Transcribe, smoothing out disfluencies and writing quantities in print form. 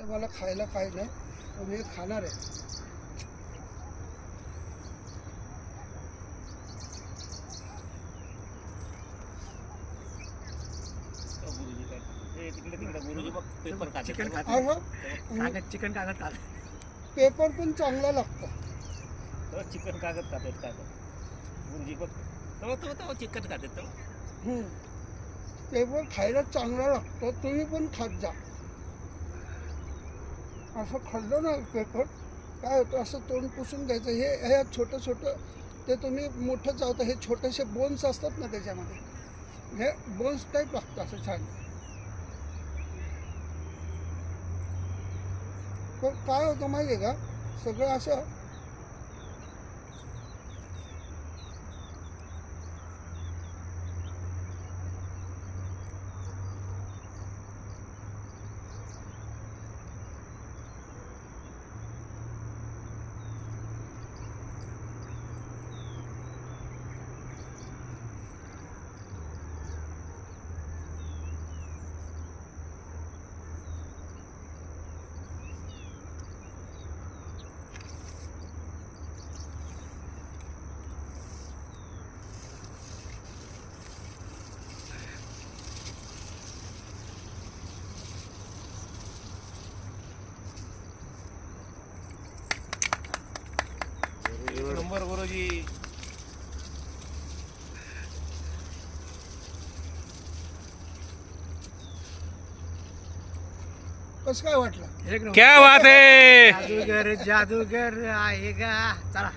तुम्हाला खायला काही नाही, पण हे खाणार आहे. चिकन चिकन कागद पेपर पण चांगला लागतो. चिकन कागद खातात कागद गुरुजी बघ तो चिकन खातात पेपर खायला चांगला लागतो, तुम्ही पण खात जा. असं खाल्लं ना पेपर काय होतं, असं तोंड पुसून घ्यायचं. हे छोटं छोटं ते तुम्ही मोठं चावतं, हे छोटेसे बोन्स असतात ना त्याच्यामध्ये, हे बोन्स टाईप लागतं असं छान. पण काय होतं माहिती आहे का, सगळं असं नंबर गुरुजी. कसं काय वाटलं? क्या बात है. जादूगर जादूगर आहे का. चला